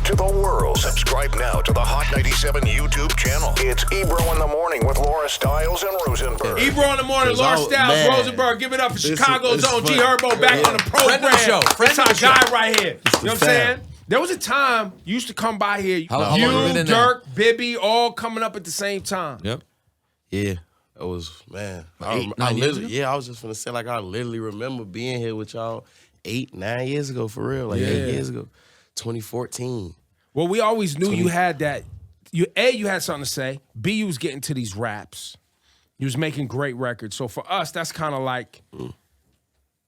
to the world. Subscribe now to the Hot 97 YouTube channel. It's Ebro in the Morning with Laura Stiles and Rosenberg. Ebro in the Morning, Laura Stiles, Rosenberg. Give it up for Chicago's own G-Herbo back on the program. Friend of the show. That's our guy right here. You know what I'm saying? There was a time you used to come by here. You, Dirk, Bibby, all coming up at the same time. Yep. Yeah. It was, man. I was just gonna say, like, I literally remember being here with y'all 8, 9 years ago, for real. Like 8 years ago. 2014. Well, we always knew you had that. You had something to say. B, you was getting to these raps. You was making great records. So for us, that's kind of like, you know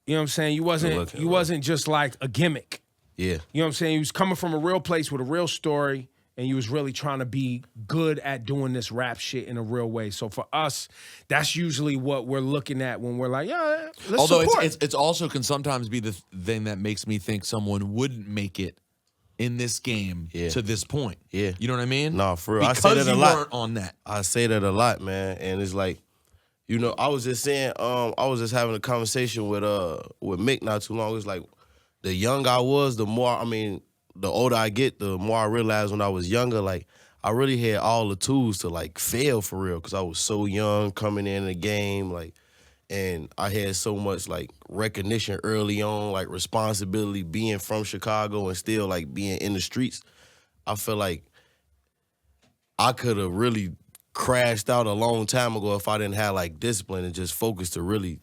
what I'm saying? You wasn't just like a gimmick. Yeah. You know what I'm saying? You was coming from a real place with a real story, and you was really trying to be good at doing this rap shit in a real way. So for us, that's usually what we're looking at when we're like, yeah, let's support. It's also can sometimes be the thing that makes me think someone wouldn't make it in this game to this point. Yeah. You know what I mean? No, for real. Because I say that a lot. Weren't on that. I say that a lot, man. And it's like, you know, I was just saying, I was just having a conversation with Mick not too long. It's like, the younger I was, the older I get, the more I realized when I was younger, like, I really had all the tools to, like, fail for real, because I was so young coming in the game, like, and I had so much, like, recognition early on, like, responsibility being from Chicago and still, like, being in the streets. I feel like I could have really crashed out a long time ago if I didn't have, like, discipline and just focus to really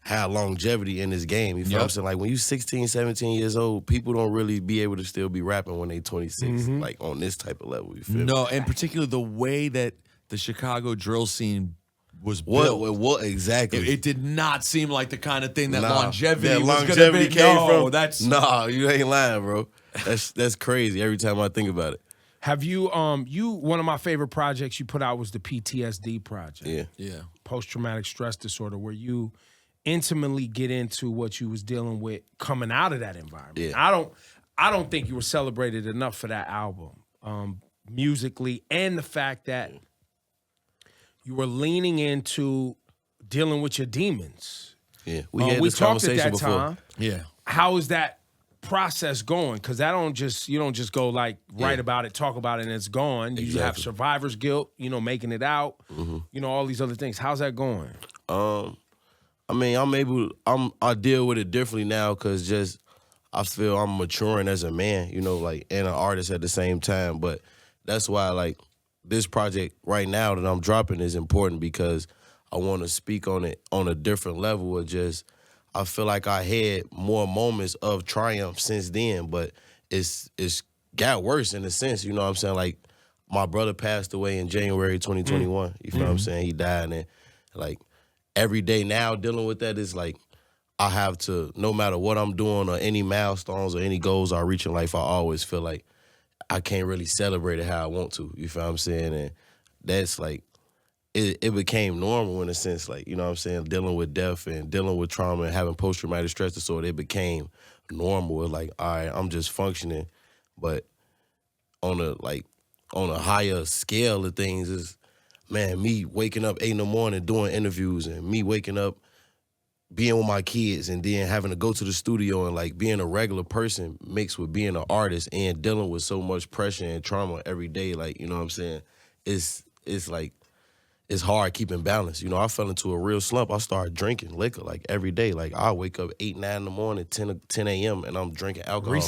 have longevity in this game. You feel what I'm saying? Like, when you 16, 17 years old, people don't really be able to still be rapping when they 26, like, on this type of level. You feel me? No, and particularly the way that the Chicago drill scene was built. What exactly? It did not seem like the kind of thing that longevity that was going to be. Came from. That's nah, you ain't lying, bro. That's crazy every time I think about it. Have you, one of my favorite projects you put out was the PTSD project. Yeah. Post-traumatic stress disorder, where you intimately get into what you was dealing with coming out of that environment. Yeah. I don't think you were celebrated enough for that album, musically, and the fact that you were leaning into dealing with your demons. Yeah, we had this talked conversation at that before. time. Yeah. How is that process going? Because you don't just go like write about it, talk about it, and it's gone. You have survivor's guilt, making it out, all these other things. How's that going? I mean, I deal with it differently now because just I feel I'm maturing as a man, like, and an artist at the same time. But that's why, like, this project right now that I'm dropping is important, because I want to speak on it on a different level of just, I feel like I had more moments of triumph since then, but it's got worse in a sense, you know what I'm saying? Like, my brother passed away in January 2021, you feel what I'm saying? He died, and, like, every day now dealing with that is like, I have to, no matter what I'm doing or any milestones or any goals I reach in life, I always feel like I can't really celebrate it how I want to. You feel what I'm saying? And that's like, it became normal in a sense, like, you know what I'm saying? Dealing with death and dealing with trauma and having post-traumatic stress disorder, it became normal. It's like, all right, I'm just functioning. But on a higher scale of things is, man, me waking up 8 in the morning doing interviews, and me waking up being with my kids, and then having to go to the studio, and like being a regular person mixed with being an artist and dealing with so much pressure and trauma every day, like, you know what I'm saying? It's like, it's hard keeping balance. I fell into a real slump. I started drinking liquor like every day. Like, I wake up 8, 9 in the morning, 10 a.m., and I'm drinking alcohol.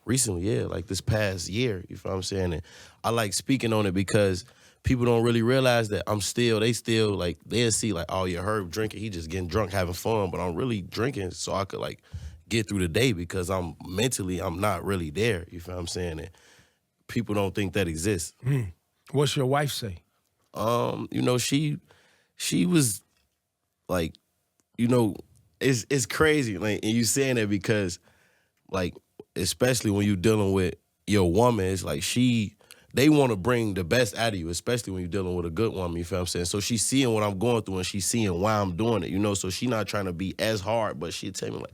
Recently, yeah, like this past year, you feel what I'm saying? And I like speaking on it because people don't really realize that they'll see like, oh, yeah, Herb drinking, he just getting drunk, having fun, but I'm really drinking so I could like get through the day, because I'm not really there, you feel what I'm saying? And people don't think that exists. What's your wife say? She was like, it's crazy, like, and you saying that because, like, especially when you dealing with your woman, it's like they want to bring the best out of you, especially when you're dealing with a good woman, you feel what I'm saying? So she's seeing what I'm going through, and she's seeing why I'm doing it, so she's not trying to be as hard, but she'll tell me, like,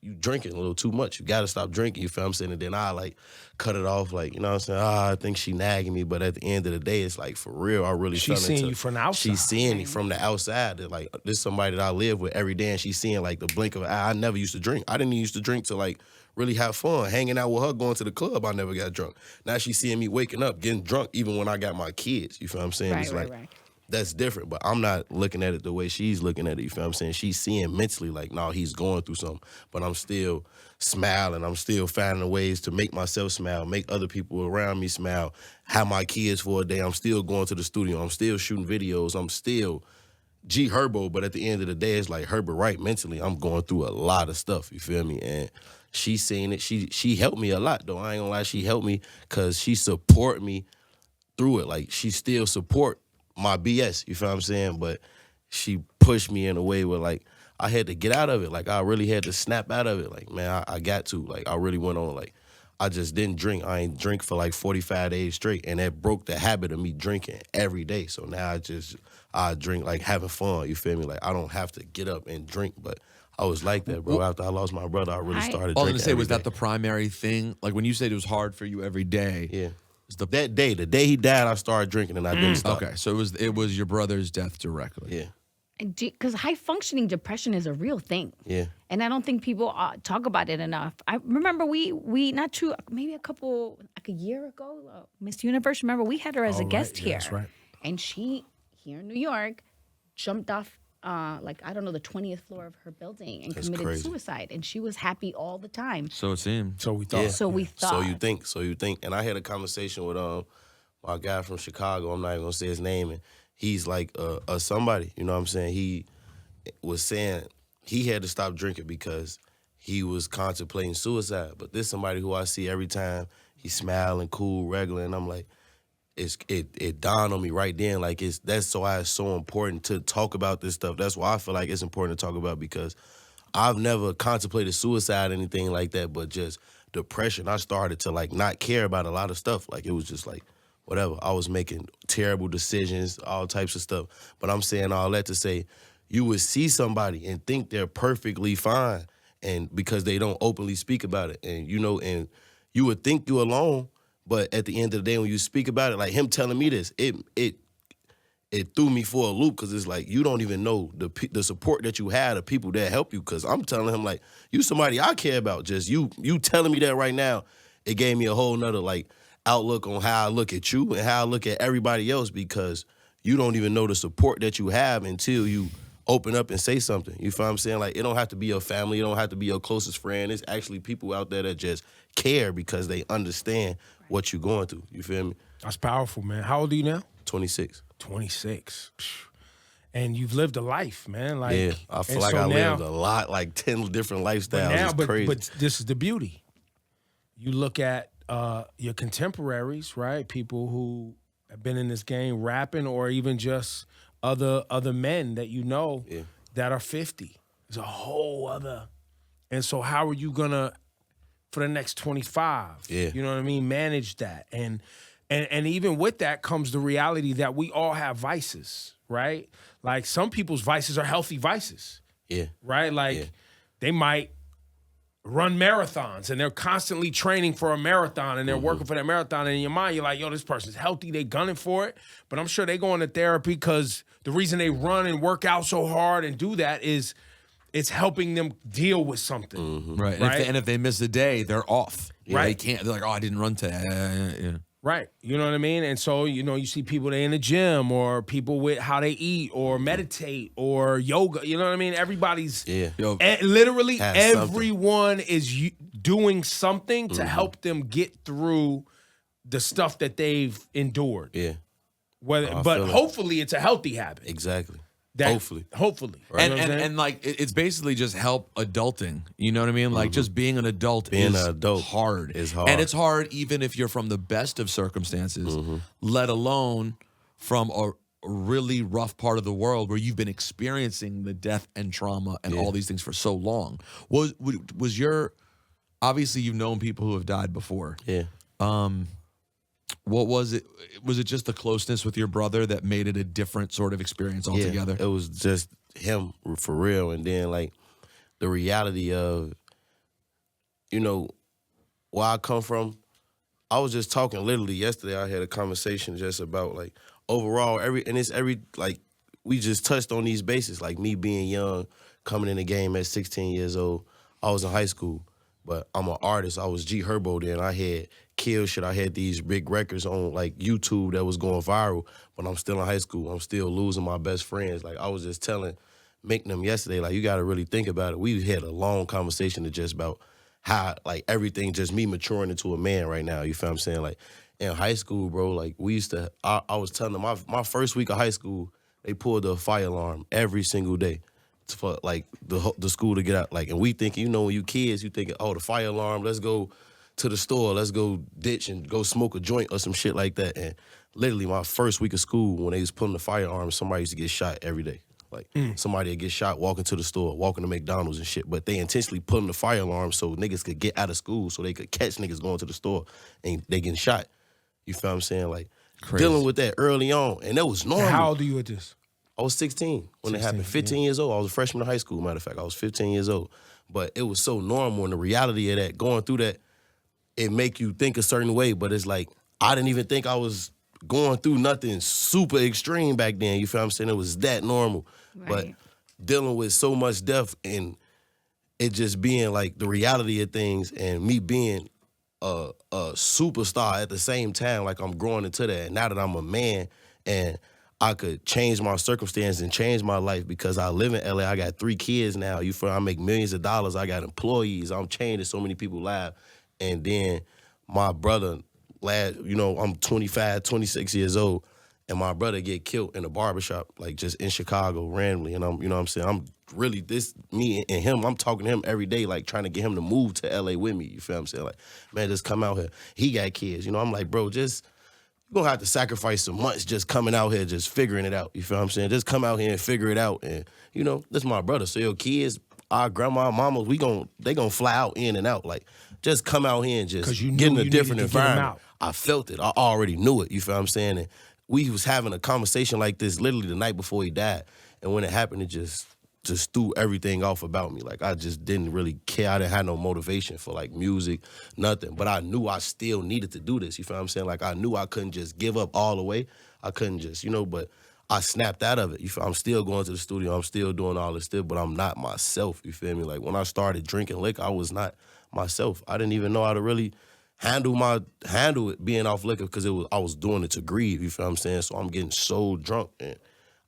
you drinking a little too much. You got to stop drinking, you feel what I'm saying? And then I, like, cut it off, like, you know what I'm saying? I think she nagging me, but at the end of the day, it's like, for real, I really She's fell seeing into, you from the outside. She's seeing me from the outside. That, like, this is somebody that I live with every day, and she's seeing, like, the blink of an eye. I never used to drink. I didn't even used to drink to, like, really have fun. Hanging out with her, going to the club, I never got drunk. Now she's seeing me waking up, getting drunk, even when I got my kids. You feel what I'm saying? It's like, that's different, but I'm not looking at it the way she's looking at it. You feel what I'm saying? She's seeing mentally, like, no, he's going through something, but I'm still smiling. I'm still finding ways to make myself smile, make other people around me smile, have my kids for a day. I'm still going to the studio. I'm still shooting videos. I'm still G-Herbo, but at the end of the day, it's like Herbert Wright. Mentally, I'm going through a lot of stuff, you feel me? And she's seeing it. She helped me a lot, though. I ain't gonna lie, she helped me because she support me through it. Like, she still support my BS, you feel what I'm saying? But she pushed me in a way where, like, I had to get out of it. Like, I really had to snap out of it. Like, man, I got to. Like, I really went on, like, I just didn't drink. I ain't drink for, like, 45 days straight, and that broke the habit of me drinking every day. So now I drink, like, having fun, you feel me? Like, I don't have to get up and drink, but I was like that, bro. After I lost my brother, I really started drinking. I was gonna say, was day. that the primary thing? Like, when you said it was hard for you every day, Yeah. The day he died, I started drinking, and I didn't stop. Okay, so it was your brother's death directly. Yeah. Because high-functioning depression is a real thing. Yeah. And I don't think people talk about it enough. I remember maybe a year ago, Miss Universe, remember we had her as a guest here. That's right. And she, here in New York, jumped off, the 20th floor of her building and committed suicide. And she was happy all the time. So it seemed. So we thought. Yeah. So we thought. So you think. And I had a conversation with my guy from Chicago. I'm not even gonna say his name. And he's like a somebody. You know what I'm saying? He was saying he had to stop drinking because he was contemplating suicide. But this somebody who I see every time. He's smiling, cool, regular, and I'm like, it dawned on me right then. Like, that's why it's so important to talk about this stuff. That's why I feel like it's important to talk about, because I've never contemplated suicide or anything like that, but just depression. I started to, like, not care about a lot of stuff. Like, it was just like, whatever. I was making terrible decisions, all types of stuff. But I'm saying all that to say, you would see somebody and think they're perfectly fine, and because they don't openly speak about it. And, and you would think you're alone, but at the end of the day, when you speak about it, like him telling me this, it threw me for a loop, because it's like, you don't even know the support that you had, the people that help you. Because I'm telling him, like, you somebody I care about. Just you telling me that right now, it gave me a whole nother, like, outlook on how I look at you and how I look at everybody else, because you don't even know the support that you have until you open up and say something. You feel what I'm saying? Like, it don't have to be your family. It don't have to be your closest friend. It's actually people out there that just care because they understand what you're going through. You feel me? That's powerful, man. How old are you now? 26. 26. And you've lived a life, man. Like, yeah, I feel like I lived a lot, like 10 different lifestyles. It's crazy. But this is the beauty. You look at your contemporaries, right? People who have been in this game rapping, or even just other men that you know that are 50. There's a whole other. And so how are you going to, for the next 25, you know what I mean, manage that? And even with that comes the reality that we all have vices, right? Like, some people's vices are healthy vices. Yeah. Right? Like, they might run marathons and they're constantly training for a marathon and they're working for that marathon. And in your mind, you're like, yo, this person's healthy. They gunning for it. But I'm sure they go into therapy because the reason they run and work out so hard and do that is it's helping them deal with something. Right. Right? And if they miss a day, they're off. Right. They can't. They're like, oh, I didn't run today. Right. You know what I mean? And so, you see people, they in the gym, or people with how they eat or meditate or yoga. You know what I mean? Everybody's literally everyone is doing something to help them get through the stuff that they've endured. Yeah. But hopefully it's a healthy habit. Exactly. Hopefully. Right. And like, it's basically just help adulting. You know what I mean? Like, just being an adult is hard. It's hard. And it's hard even if you're from the best of circumstances, let alone from a really rough part of the world where you've been experiencing the death and trauma and all these things for so long. Was your, obviously you've known people who have died before. Yeah. What was it? Was it just the closeness with your brother that made it a different sort of experience altogether? Yeah, it was just him for real. And then, like, the reality of you know, where I come from, I was just talking literally yesterday. I had a conversation just about like overall like we just touched on these bases. Like me being young, coming in the game at 16 years old. I was in high school, but I'm an artist. I was G-Herbo then. I had Kill Shit. I had these big records on like YouTube that was going viral, but I'm still in high school. I'm still losing my best friends. Like I was just making them yesterday, like you got to really think about it. We had a long conversation to just about how like everything, just me maturing into a man right now. You feel what I'm saying? Like in high school, bro, like we used to, I was telling them my first week of high school, they pulled the fire alarm every single day for like the school to get out. Like, and we thinking, you know, when you kids, you thinking, oh, the fire alarm, let's go to the store, let's go ditch and go smoke a joint or some shit like that. And literally my first week of school, when they was pulling the fire alarm, somebody used to get shot every day. Like somebody would get shot walking to the store, walking to McDonald's and shit. But they intentionally put in the fire alarm so niggas could get out of school so they could catch niggas going to the store and they getting shot. You feel what I'm saying? Like dealing with that early on. And that was normal. How old are you at this? I was 16 when it happened. 15 years old. I was a freshman in high school, matter of fact. I was 15 years old. But it was so normal, and the reality of that, going through that, it make you think a certain way. But it's like, I didn't even think I was going through nothing super extreme back then. You feel what I'm saying? It was that normal. Right. But dealing with so much death and it just being like the reality of things and me being a superstar at the same time, like I'm growing into that. And now that I'm a man and I could change my circumstance and change my life because I live in LA. I got 3 kids now. You feel I make millions of dollars. I got employees. I'm changing so many people's lives. And then my brother, I'm 25, 26 years old, and my brother get killed in a barbershop, like just in Chicago randomly. And I'm, you know what I'm saying? I'm really, me and him, I'm talking to him every day, like trying to get him to move to LA with me. You feel what I'm saying? Like, man, just come out here. He got kids. You know, I'm like, bro, you're going to have to sacrifice some months just coming out here, just figuring it out. You feel what I'm saying? Just come out here and figure it out. And, you know, that's my brother. So your kids, our grandma, mama, they going to fly out in and out. Like, just come out here and just get in a different environment. I felt it. I already knew it. You feel what I'm saying? And we was having a conversation like this literally the night before he died. And when it happened, it just threw everything off about me. Like, I just didn't really care. I didn't have no motivation for, like, music, nothing. But I knew I still needed to do this. You feel what I'm saying? Like, I knew I couldn't just give up all the way. I couldn't just, but I snapped out of it. You feel? I'm still going to the studio. I'm still doing all this stuff, but I'm not myself. You feel me? Like, when I started drinking liquor, I was not myself. I didn't even know how to really handle it being off liquor because I was doing it to grieve. You feel what I'm saying? So I'm getting so drunk and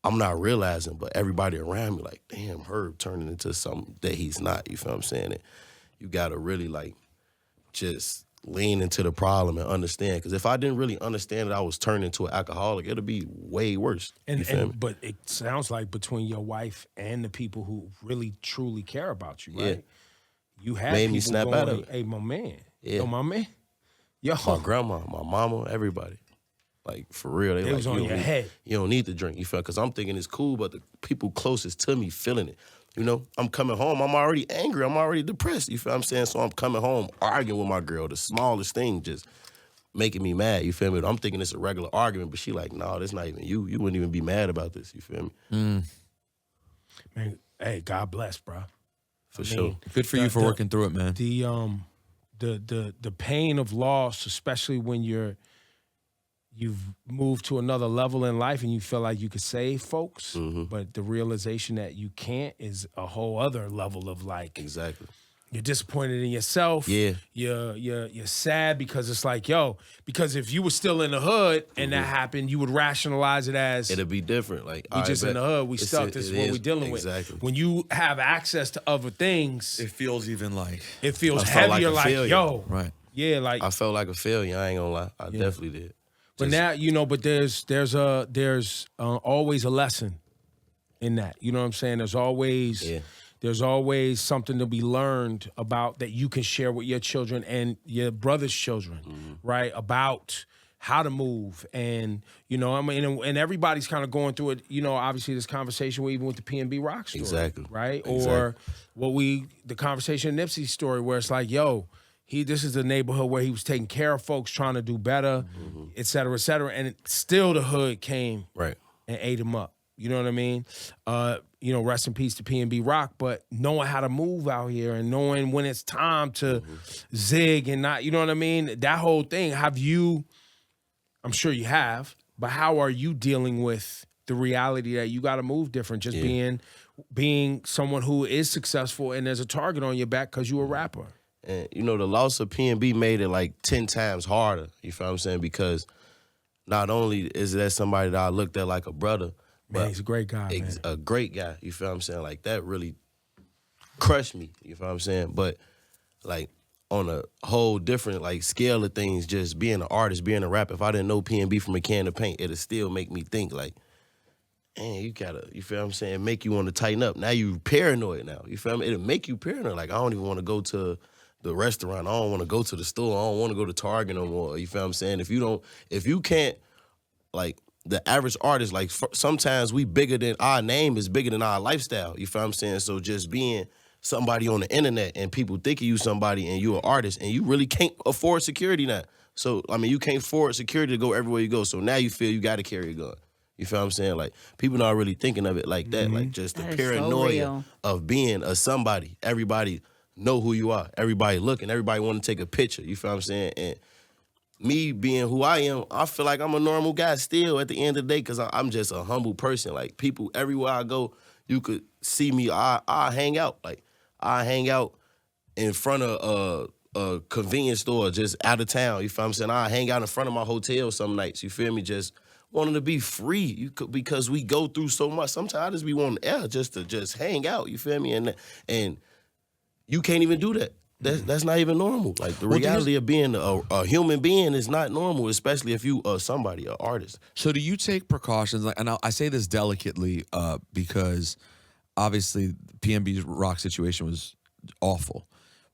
I'm not realizing, but everybody around me like, damn, Herb turning into something that he's not. You feel what I'm saying? And you gotta really like just lean into the problem and understand. Because if I didn't really understand that I was turning into an alcoholic, it'll be way worse. But it sounds like between your wife and the people who really truly care about you, right? Yeah. You have made me snap out of it. Hey, my man. Yeah. Yo, my man. Yo. My grandma, my mama, everybody. Like, for real. They was on your head. You don't need to drink. You feel? Because I'm thinking it's cool, but the people closest to me feeling it. You know, I'm coming home. I'm already angry. I'm already depressed. You feel what I'm saying? So I'm coming home arguing with my girl. The smallest thing just making me mad. You feel me? I'm thinking it's a regular argument, but she like, no, that's not even you. You wouldn't even be mad about this. You feel me? Man, hey, God bless, bro. For sure. Good for you for working through it, man. The pain of loss, especially when you've moved to another level in life and you feel like you could save folks, but the realization that you can't is a whole other level of like. Exactly. You're disappointed in yourself. Yeah. You're sad because it's like, because if you were still in the hood and that happened, you would rationalize it as it'll be different. Like, we just in the hood, we stuck. This is what we're dealing with. When you have access to other things, it feels even like it feels heavier. Like right. Yeah, like I felt like a failure. I ain't gonna lie. I definitely did. But now, but there's always a lesson in that. You know what I'm saying? There's always something to be learned about that you can share with your children and your brother's children, right? About how to move. And, and everybody's kind of going through it, obviously this conversation even with the PnB Rock story. Exactly. Right? Or the conversation in Nipsey's story where it's like, this is the neighborhood where he was taking care of folks, trying to do better, et cetera, et cetera. And still the hood came and ate him up. You know what I mean? you know, rest in peace to PnB Rock, but knowing how to move out here and knowing when it's time to zig and not, you know what I mean? That whole thing, I'm sure you have, but how are you dealing with the reality that you got to move different, just being someone who is successful and there's a target on your back because you're a rapper? And, you know, the loss of PnB made it like 10 times harder, you feel what I'm saying? Because not only is that somebody that I looked at like a brother, Man, he's a great guy, man. A great guy, you feel what I'm saying? Like, that really crushed me, you feel what I'm saying? But, like, on a whole different, like, scale of things, just being an artist, being a rapper, if I didn't know PnB from a can of paint, it'd still make me think, like, man, you feel what I'm saying? Make you want to tighten up. Now you paranoid now, you feel me? It'll make you paranoid. Like, I don't even want to go to the restaurant. I don't want to go to the store. I don't want to go to Target no more, you feel what I'm saying? If you can't, like, the average artist, like, sometimes our name is bigger than our lifestyle, you feel what I'm saying? So just being somebody on the internet and people thinking you somebody and you an artist and you really can't afford security now. So, I mean, you can't afford security to go everywhere you go. So now you feel you got to carry a gun. You feel what I'm saying? Like, people not really thinking of it like that. Like, just the paranoia of being a somebody. Everybody know who you are. Everybody looking. Everybody want to take a picture. You feel what I'm saying? And me being who I am, I feel like I'm a normal guy still at the end of the day because I'm just a humble person. Like, people, everywhere I go, you could see me. I hang out. Like, I hang out in front of a convenience store just out of town. You feel what I'm saying? I hang out in front of my hotel some nights. You feel me? Just wanting to be free because we go through so much. Sometimes I just be wanting air just to hang out. You feel me? And you can't even do that. That's not even normal. Like, the reality of being a human being is not normal, especially if you are somebody, an artist. So do you take precautions? Like, and I say this delicately because obviously PnB Rock situation was awful,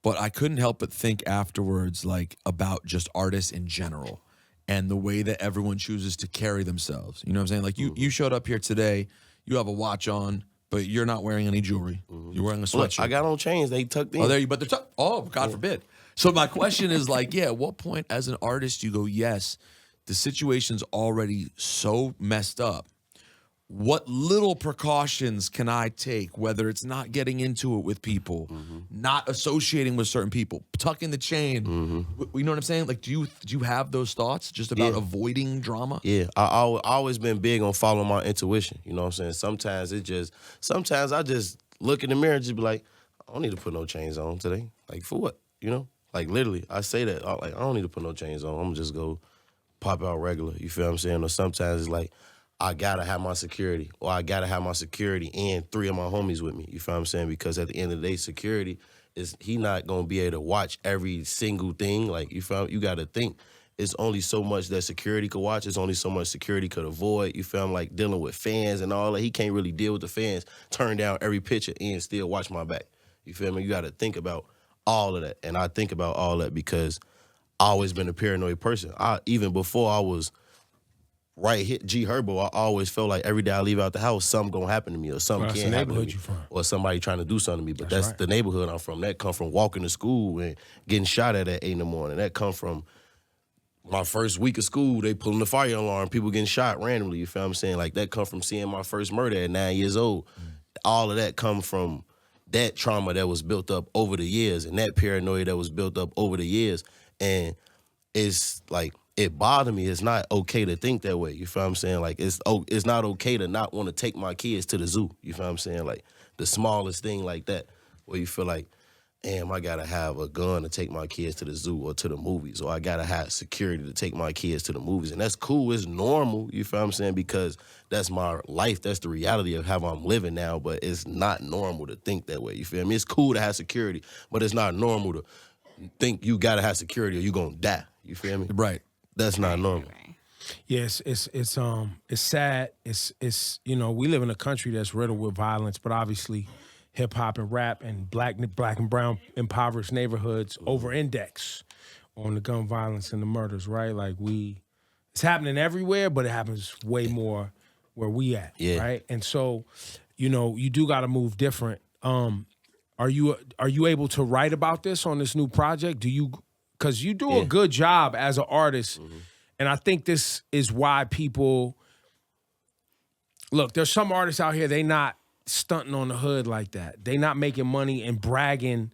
but I couldn't help but think afterwards, like, about just artists in general and the way that everyone chooses to carry themselves. You know what I'm saying? Like, you showed up here today, you have a watch on, but you're not wearing any jewelry. You're wearing a sweatshirt. Look, I got on chains. They tucked in. Oh, there you. But they're tucked. Oh, God forbid. So my question is, like, at what point as an artist you go, yes, the situation's already so messed up. What little precautions can I take, whether it's not getting into it with people, not associating with certain people, tucking the chain? You know what I'm saying? Like, do you have those thoughts just about avoiding drama? Yeah, I always been big on following my intuition. You know what I'm saying? Sometimes I just look in the mirror and just be like, I don't need to put no chains on today. Like, for what? You know? Like, literally, I say that. Like, I don't need to put no chains on. I'm going to just go pop out regular. You feel what I'm saying? Or sometimes it's like, I gotta have my security, or I gotta have my security and 3 of my homies with me. You feel what I'm saying? Because at the end of the day, security he not gonna be able to watch every single thing. Like, you feel, you gotta think it's only so much that security could watch. It's only so much security could avoid. You feel, like, dealing with fans and all that. He can't really deal with the fans. Turn down every picture and still watch my back. You feel me? You gotta think about all of that, and I think about all that because I always been a paranoid person. Even before I was right hit G-Herbo, I always felt like every day I leave out the house, something gonna happen to me, or something can't happen to me, or somebody trying to do something to me. But that's right. The neighborhood I'm from. That come from walking to school and getting shot at 8 in the morning. That come from my first week of school, they pulling the fire alarm, people getting shot randomly. You feel what I'm saying? Like, that come from seeing my first murder at 9 years old. All of that come from that trauma that was built up over the years and that paranoia that was built up over the years. And it's like, it bothered me. It's not okay to think that way. You feel what I'm saying? Like, it's not okay to not want to take my kids to the zoo. You feel what I'm saying? Like, the smallest thing like that, where you feel like, damn, I gotta have a gun to take my kids to the zoo or to the movies, or I gotta have security to take my kids to the movies. And that's cool. It's normal. You feel what I'm saying? Because that's my life. That's the reality of how I'm living now. But it's not normal to think that way. You feel me? It's cool to have security, but it's not normal to think you gotta have security or you gonna die. You feel me? Right. That's not normal. Yes, it's sad. It's you know, we live in a country that's riddled with violence, but obviously hip hop and rap and black and brown impoverished neighborhoods over-index on the gun violence and the murders, right? Like, it's happening everywhere, but it happens way more where we at, right? And so, you know, you do got to move different. Are you able to write about this on this new project? Because you do a good job as an artist, and I think this is why people look. There's some artists out here, they not stunting on the hood like that. They not making money and bragging,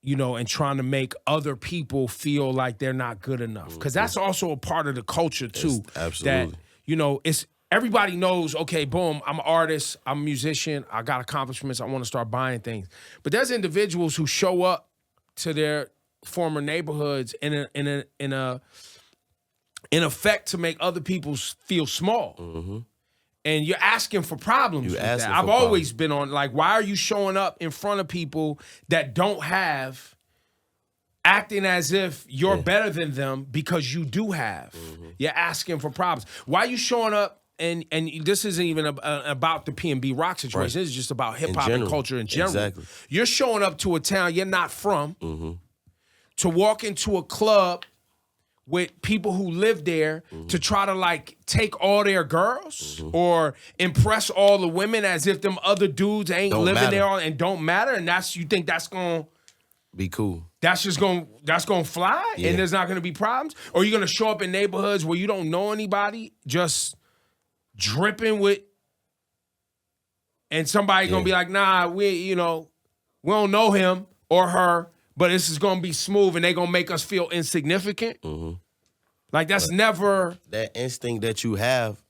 and trying to make other people feel like they're not good enough. Because that's also a part of the culture too. Absolutely. That, it's everybody knows, okay, boom, I'm an artist, I'm a musician, I got accomplishments, I want to start buying things. But there's individuals who show up to their former neighborhoods in effect to make other people feel small. Mm-hmm. And you're asking for problems with that. I've always been on, like, why are you showing up in front of people that don't have, acting as if you're better than them because you do have? Mm-hmm. You're asking for problems. Why are you showing up, and this isn't even about the PnB Rock situation. Right. This is just about hip-hop and culture in general. Exactly. You're showing up to a town you're not from to walk into a club with people who live there to try to, like, take all their girls or impress all the women as if them other dudes ain't living there and don't matter, and you think that's gonna be cool? That's gonna fly, and there's not gonna be problems? Or you're gonna show up in neighborhoods where you don't know anybody, just dripping with, and somebody gonna be like, nah, we don't know him or her, but this is gonna be smooth, and they gonna make us feel insignificant. Like, that's never that instinct that you have.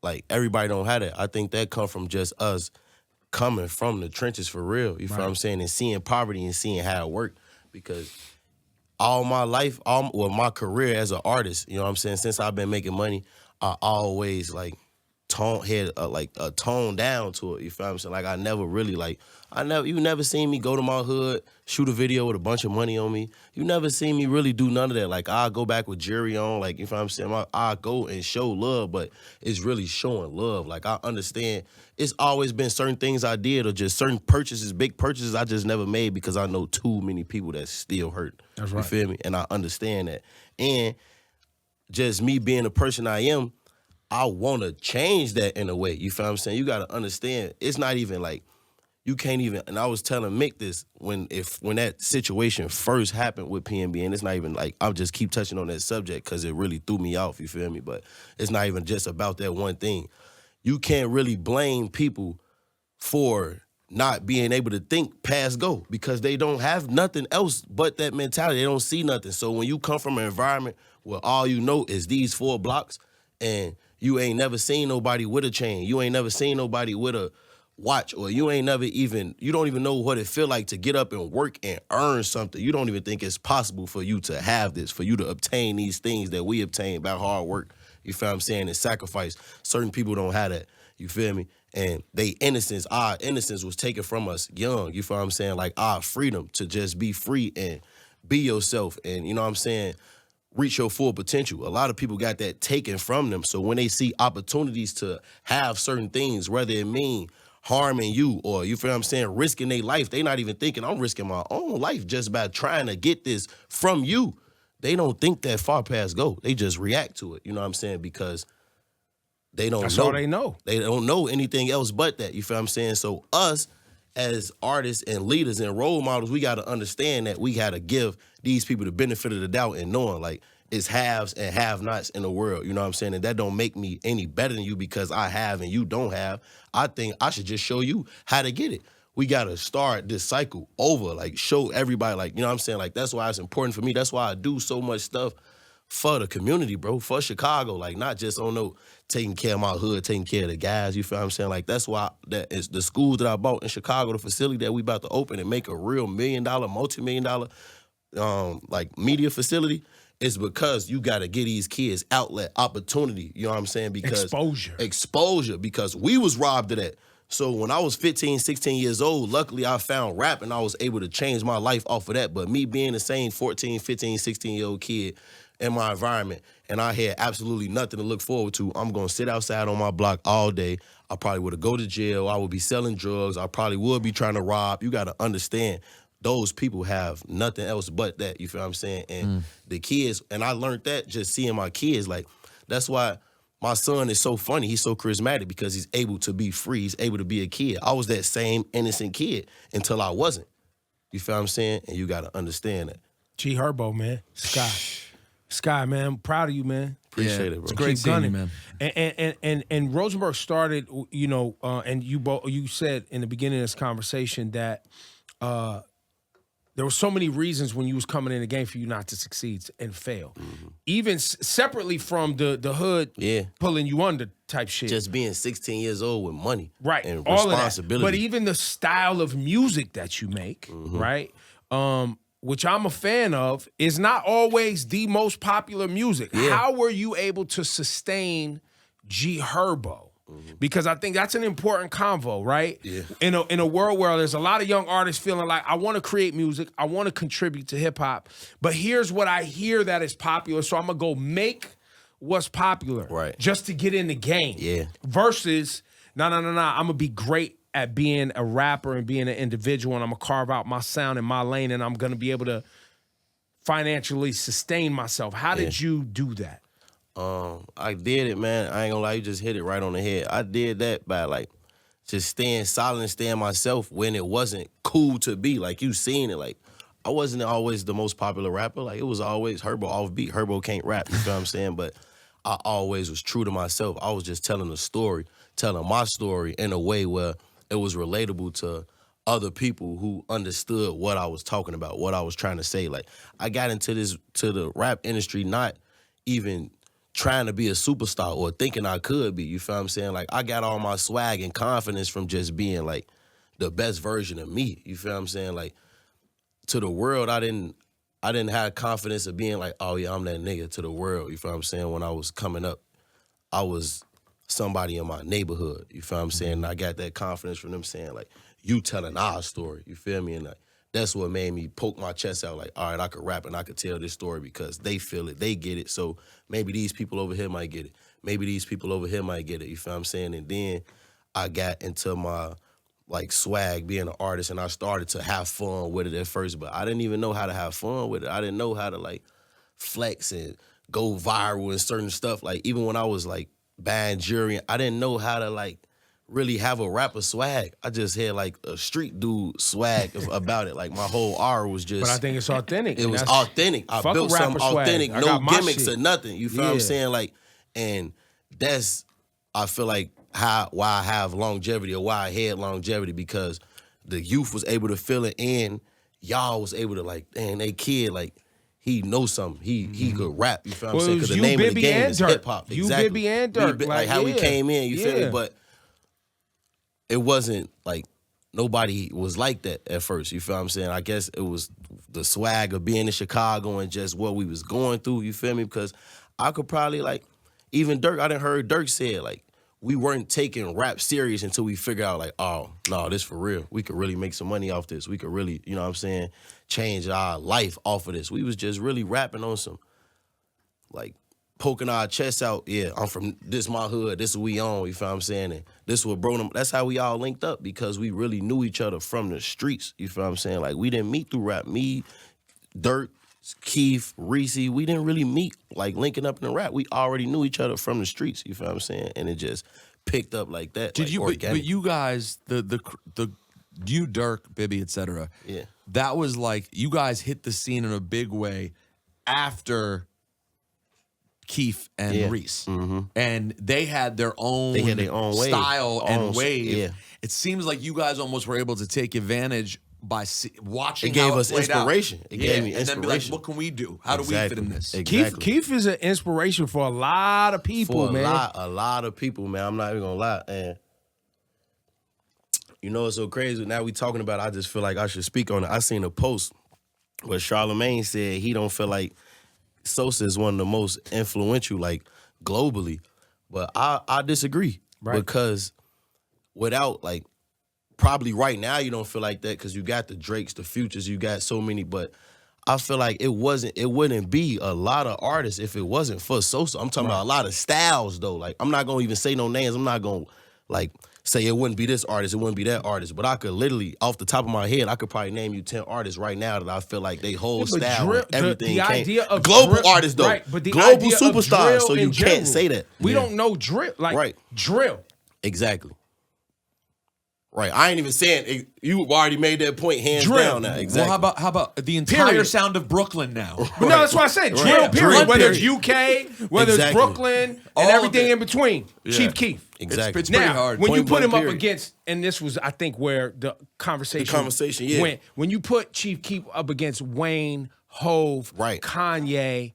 Like, everybody don't have that. I think that come from just us coming from the trenches for real. You feel what I'm saying? And seeing poverty and seeing how it work. Because all my life, my career as an artist, you know what I'm saying? Since I've been making money, I always tone down to it. You feel what I'm saying? Like, I never really you never seen me go to my hood, shoot a video with a bunch of money on me. You never seen me really do none of that. Like, I'll go back with jewelry on, like, you feel what I'm saying? I'll go and show love, but it's really showing love. Like, I understand it's always been certain things I did or just certain purchases, big purchases I just never made because I know too many people that still hurt. That's right. You feel me? And I understand that. And just me being the person I am, I want to change that in a way. You feel what I'm saying? You got to understand, it's not even like, you can't even, and I was telling Mick this when that situation first happened with PnB, and it's not even like, I'll just keep touching on that subject because it really threw me off, you feel me? But it's not even just about that one thing. You can't really blame people for not being able to think past go because they don't have nothing else but that mentality. They don't see nothing. So when you come from an environment where all you know is these 4 blocks and you ain't never seen nobody with a chain, you ain't never seen nobody with a watch, or you don't even know what it feel like to get up and work and earn something. You don't even think it's possible for you to have this, for you to obtain these things that we obtain by hard work. You feel what I'm saying? And sacrifice. Certain people don't have that. You feel me? And our innocence was taken from us young. You feel what I'm saying? Like, our freedom to just be free and be yourself and, you know what I'm saying, reach your full potential. A lot of people got that taken from them. So when they see opportunities to have certain things, whether it mean harming you or, you feel what I'm saying, risking their life, they not even thinking I'm risking my own life just by trying to get this from you. They don't think that far past go. They just react to it, you know what I'm saying, because they don't That's know. all they know. They don't know anything else but that, you feel what I'm saying? So us, as artists and leaders and role models, we got to understand that we got to give these people the benefit of the doubt and knowing, like, it's haves and have-nots in the world, you know what I'm saying? And that don't make me any better than you because I have and you don't have. I think I should just show you how to get it. We got to start this cycle over, like, show everybody, like, you know what I'm saying? Like, that's why it's important for me. That's why I do so much stuff for the community, bro, for Chicago, like, not just on no taking care of my hood, taking care of the guys, you feel what I'm saying? Like, that's why that is the schools that I bought in Chicago, the facility that we about to open and make a real $1 million, multi-million-dollar, like, media facility. It's because you got to give these kids outlet, opportunity, you know what I'm saying? Because exposure, because we was robbed of that. So when I was 15, 16 years old, luckily I found rap and I was able to change my life off of that. But me being the same 14, 15, 16-year-old kid in my environment, and I had absolutely nothing to look forward to, I'm going to sit outside on my block all day. I probably would have go to jail. I would be selling drugs. I probably would be trying to rob. You got to understand, those people have nothing else but that, you feel what I'm saying? And the kids, and I learned that just seeing my kids, like, that's why my son is so funny. He's so charismatic because he's able to be free. He's able to be a kid. I was that same innocent kid until I wasn't. You feel what I'm saying? And you got to understand that. G-Herbo, man. Sky, man, I'm proud of you, man. Appreciate it, bro. It's great seeing you, man. And Rosenberg started, you know, and you said in the beginning of this conversation that there were so many reasons when you was coming in the game for you not to succeed and fail, even separately from the hood pulling you under type shit. Just being 16 years old with money, right, and all responsibility. Of that. But even the style of music that you make, right, which I'm a fan of, is not always the most popular music. Yeah. How were you able to sustain G-Herbo? Because I think that's an important convo, right? Yeah. In a world where there's a lot of young artists feeling like, I want to create music, I want to contribute to hip hop, but here's what I hear that is popular, so I'm gonna go make what's popular, right, just to get in the game. Yeah. Versus, no, I'm gonna be great at being a rapper and being an individual, and I'm gonna carve out my sound in my lane, and I'm gonna be able to financially sustain myself. How did you do that? I did it, man. I ain't gonna lie, you just hit it right on the head. I did that by like just staying solid and staying myself when it wasn't cool to be. Like, you seen it. Like, I wasn't always the most popular rapper. Like, it was always Herbo offbeat. Herbo can't rap, you feel what I'm saying? But I always was true to myself. I was just telling a story, telling my story in a way where it was relatable to other people who understood what I was talking about, what I was trying to say. Like, I got into the rap industry not even trying to be a superstar or thinking I could be, you feel what I'm saying? Like, I got all my swag and confidence from just being like the best version of me, you feel what I'm saying? Like, to the world, I didn't have confidence of being like, oh yeah, I'm that nigga to the world, you feel what I'm saying? When I was coming up, I was somebody in my neighborhood, you feel what I'm saying? And I got that confidence from them saying like, you telling our story, you feel me? And like, that's what made me poke my chest out like, all right, I could rap and I could tell this story because they feel it, they get it. So maybe these people over here might get it. Maybe these people over here might get it, you feel what I'm saying? And then I got into my like swag being an artist and I started to have fun with it at first, but I didn't even know how to have fun with it. I didn't know how to like flex and go viral and certain stuff. Like, even when I was like buying jewelry, I didn't know how to like really have a rapper swag. I just had like a street dude swag about it. Like, my whole aura was just. But I think it's authentic. It was authentic. I built something authentic, no gimmicks or nothing. You feel what I'm saying? Like, and that's, I feel like why I have longevity or why I had longevity, because the youth was able to feel it and y'all was able to like, dang, they kid, like, he knows something. He could rap. You feel what I'm saying? Because the name of the game is hip hop. You, Bibby, and Dirk. Like how we came in, you feel me? But it wasn't like nobody was like that at first. You feel what I'm saying? I guess it was the swag of being in Chicago and just what we was going through. You feel me? Because I could probably like, even Dirk, I done heard Dirk say it, like, we weren't taking rap serious until we figured out like, oh, no, this for real. We could really make some money off this. We could really, you know what I'm saying, change our life off of this. We was just really rapping on some, like, poking our chests out. Yeah, I'm from this my hood. This is what we on. You feel what I'm saying? And this is what bro them. That's how we all linked up, because we really knew each other from the streets. You feel what I'm saying? Like, we didn't meet through rap. Me, Dirk, Keef, Reese, we didn't really meet like linking up in the rap. We already knew each other from the streets. You feel what I'm saying? And it just picked up like that. Did like you? organic. But you guys, the you, Dirk, Bibby, etc. Yeah, that was like you guys hit the scene in a big way after Keef and Reese, and they had their own, style and wave. Yeah. It seems like you guys almost were able to take advantage by watching. It gave how us played inspiration. Out. It gave me and inspiration. then be like, what can we do? How do we fit in this? Exactly. Keef is an inspiration for a lot of people, man. A lot of people, man. I'm not even gonna lie. And you know, it's so crazy. Now we talking about it, I just feel like I should speak on it. I seen a post where Charlemagne said he don't feel like Sosa is one of the most influential, like, globally. But I disagree. Right. Because without, like, probably right now you don't feel like that because you got the Drakes, the Futures, you got so many, but I feel like it wouldn't be a lot of artists if it wasn't for Sosa. I'm talking about a lot of styles, though. Like, I'm not gonna even say no names. I'm not gonna, like, say it wouldn't be this artist, it wouldn't be that artist. But I could literally, off the top of my head, I could probably name you 10 artists right now that I feel like they whole style and everything the idea of global drill, artists, though. right, but the global idea of superstars, drill so you in can't general. say that. We don't know drill. Like, drill. Exactly. Right. I ain't even saying it, you already made that point hands Drill. down now. Exactly. Well, how about the entire Period. sound of Brooklyn now? But no, that's what I said. Drill, Right. period. Drill, Whether it's period. UK, whether it's Exactly. Brooklyn, and All of everything it. in between. Chief Keef. Exactly. It's pretty Now, hard. when you Point put him blank, up period. against, and this was, I think, where the conversation yeah. went. When you put Chief Keef up against Wayne, Hove, Right. Kanye,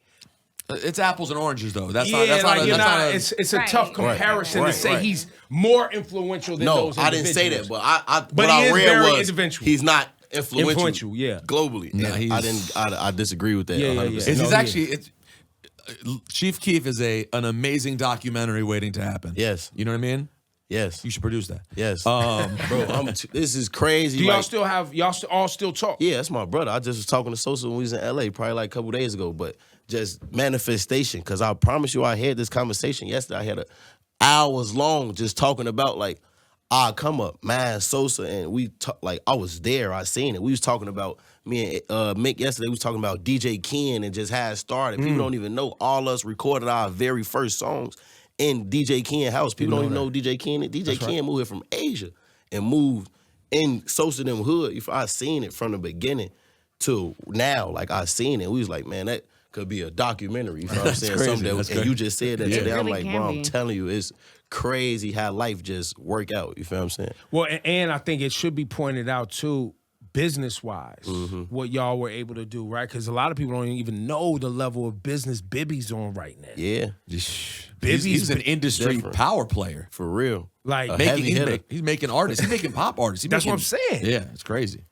It's apples and oranges, though. That's yeah, not. That's like not. you're That's not. not a, It's a Right. tough comparison to Right, say right. he's more influential than No, those I individuals. didn't say that, but I But what he I is read very was influential. he's not influential. Influential, yeah. Globally. No, And he's- I disagree with that. Yeah, yeah, 100%. yeah. It's No, actually it's Chief Keef is an amazing documentary waiting to happen. Yes. You know what I mean? Yes. You should produce that. Yes. Bro, this is crazy. Do y'all like- still have all still talk? Yeah, that's my brother. I just was talking to Sosa when we was in LA probably like a couple days ago, but just manifestation. Because I promise you, I had this conversation yesterday. I had hours long just talking about like, I come up, man, Sosa, and we talk, like I was there, I seen it. We was talking about me and Mick yesterday. We was talking about DJ Ken and just how it started. People don't even know all us recorded our very first songs in DJ Ken house. People don't even know DJ Ken. DJ Ken moved here from Asia and moved in Sosa them hood. If I seen it from the beginning to now, like I seen it, we was like, man, that could be a documentary. You know what I'm saying? crazy. Something that, That's and crazy. you just said that It today. I'm really like, can bro, I'm be. telling you, it's crazy how life just work out. You feel what I'm saying? Well, and I think it should be pointed out too, business-wise, what y'all were able to do, right? Because a lot of people don't even know the level of business Bibby's on right now. Yeah, He's an industry different. power player. for real. Like, A Making, heavy hitter. he's making artists. He's making pop artists. That's what I'm saying. Yeah, it's crazy.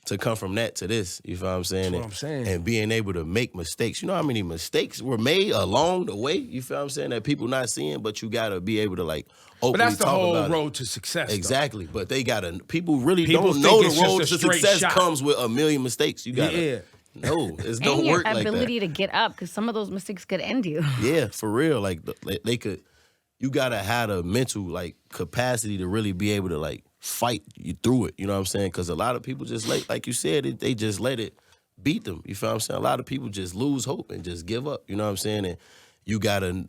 To come from that to this, you feel what I'm saying? That's what I'm saying. And being able to make mistakes. You know how many mistakes were made along the way? You feel what I'm saying? That people not seeing, but you gotta be able to like but openly that's the talk whole about it. road to success. though. Exactly, but they gotta. People really People don't think know it's the road just to a straight success shot. comes with a million mistakes. You gotta. Yeah. No, it's And don't your work like that. ability to get up, because some of those mistakes could end you. Yeah, for real. Like they could. You gotta have the mental like capacity to really be able to like fight you through it. You know what I'm saying? Because a lot of people just like you said, they just let it beat them. You feel what I'm saying? A lot of people just lose hope and just give up. You know what I'm saying? And you gotta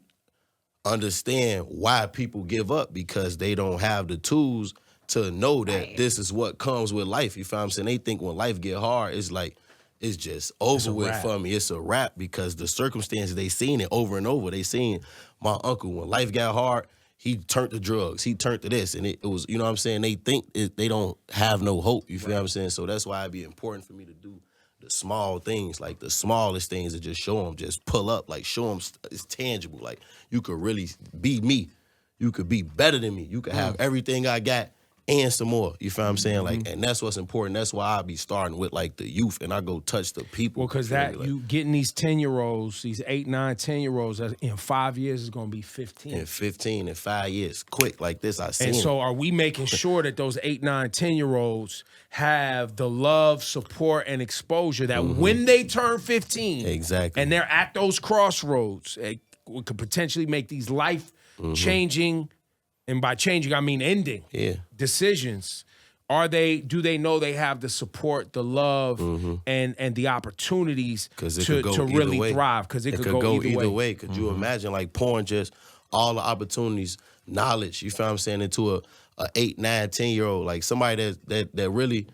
understand why people give up, because they don't have the tools to know that Right. this is what comes with life. You feel what I'm saying? They think when life get hard, it's like it's just over with wrap. for me. It's a wrap, because the circumstances, they seen it over and over. They seen my uncle, when life got hard, he turned to drugs. He turned to this. And it was, you know what I'm saying? They think they don't have no hope. You feel what I'm saying? So that's why it'd be important for me to do the small things, like the smallest things, that just show them, just pull up, like show them it's tangible. Like you could really be me. You could be better than me. You could have everything I got and some more. You feel what I'm saying? Like, and that's what's important. That's why I be starting with like the youth, and I go touch the people. Well, because You feel that me? Like, you getting these 10-year-olds, these 8, 9, 10-year-olds, in 5 years is going to be 15. in 15 and 5 years, quick like this, I seen And it. so are we making sure that those 8, 9, 10-year-olds have the love, support, and exposure that when they turn 15 Exactly. and they're at those crossroads, it could potentially make these life-changing, and by changing, I mean ending, Yeah. decisions. Do they know they have the support, the love, and the opportunities 'Cause it to could go either really way. thrive? Because it could go either way. Could you imagine like pouring just all the opportunities, knowledge, you feel what I'm saying, into a 8, 9, 10-year-old, like somebody that really,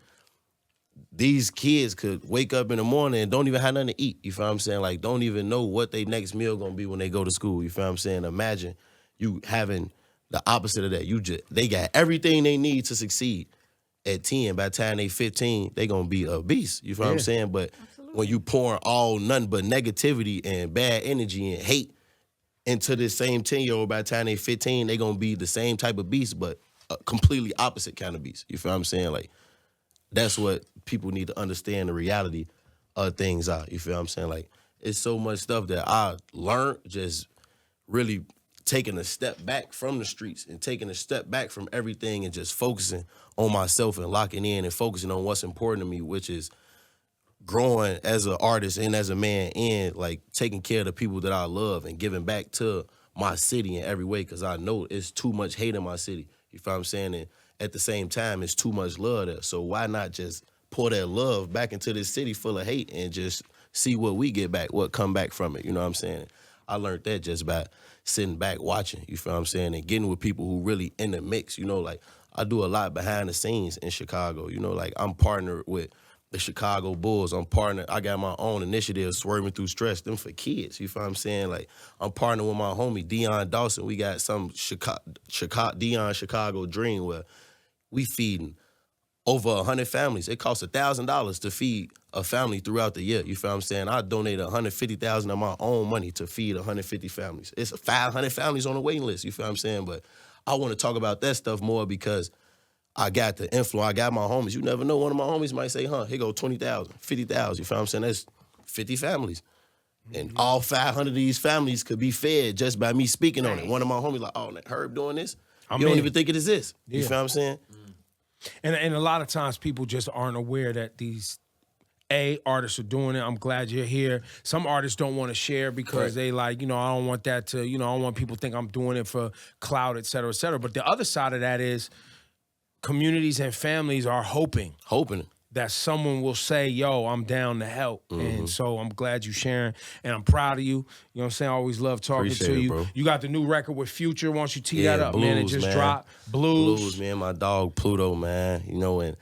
these kids could wake up in the morning and don't even have nothing to eat. You feel what I'm saying? Like don't even know what their next meal gonna be when they go to school. You feel what I'm saying? Imagine you having the opposite of that. They got everything they need to succeed at 10. By the time they 15, they gonna be a beast. You feel what I'm saying? But when you pouring all nothing but negativity and bad energy and hate into this same 10-year-old, by the time they 15, they gonna be the same type of beast, but a completely opposite kind of beast. You feel what I'm saying? Like that's what people need to understand the reality of things are. You feel what I'm saying? Like it's so much stuff that I learned just really taking a step back from the streets and taking a step back from everything and just focusing on myself and locking in and focusing on what's important to me, which is growing as an artist and as a man, and like taking care of the people that I love and giving back to my city in every way, because I know it's too much hate in my city. You feel what I'm saying? And at the same time, it's too much love there. So why not just pour that love back into this city full of hate and just see what we get back, what come back from it? You know what I'm saying? I learned that just by sitting back watching, you feel what I'm saying, and getting with people who really in the mix. You know, like I do a lot behind the scenes in Chicago. You know, like I'm partnered with the Chicago Bulls. I got my own initiative, Swerving Through Stress, them for kids. You feel what I'm saying? Like, I'm partnering with my homie, Deion Dawson. We got some Deion Chicago Dream where we feeding over 100 families. It costs $1,000 to feed a family throughout the year. You feel what I'm saying? I donated $150,000 of my own money to feed 150 families. It's 500 families on the waiting list. You feel what I'm saying? But I want to talk about that stuff more because I got the influence. I got my homies. You never know. One of my homies might say, here go 20,000, 50,000. You feel what I'm saying? That's 50 families. And all 500 of these families could be fed just by me speaking on it. One of my homies like, oh, Herb doing this? You don't even think it exists. You feel what I'm saying? And a lot of times people just aren't aware that these artists are doing it. I'm glad you're here. Some artists don't want to share because they like, I don't want that to, I don't want people to think I'm doing it for clout, et cetera, et cetera. But the other side of that is communities and families are hoping that someone will say, yo, I'm down to help. And so I'm glad you sharing, and I'm proud of you. You know what I'm saying? I always love talking to you. Bro. You got the new record with Future. Why don't you tee that up, Blues, man? It just dropped. Blues, man. My dog Pluto, man. And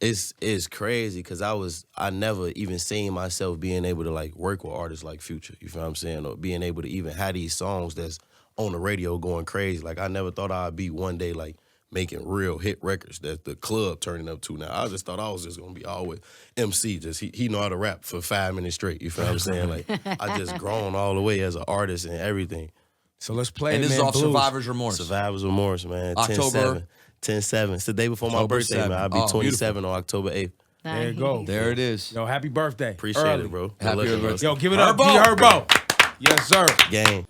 it's crazy because I never even seen myself being able to like work with artists like Future. You feel what I'm saying? Or being able to even have these songs that's on the radio going crazy. Like I never thought I'd be one day like making real hit records that the club turning up to now. I just thought I was just gonna be all with MC. Just he know how to rap for 5 minutes straight. You feel what I'm saying? Like I just grown all the way as an artist and everything. So let's play. And this is off Survivor's Remorse. Survivor's Remorse, man. October 10/7. It's the day before my birthday, 7. man. I'll be 27 on October 8th. There you go. There it is. Yo, happy birthday. Appreciate it, bro. Happy birthday. Yo, give it up, G-Herbo. Yes, sir. Gang.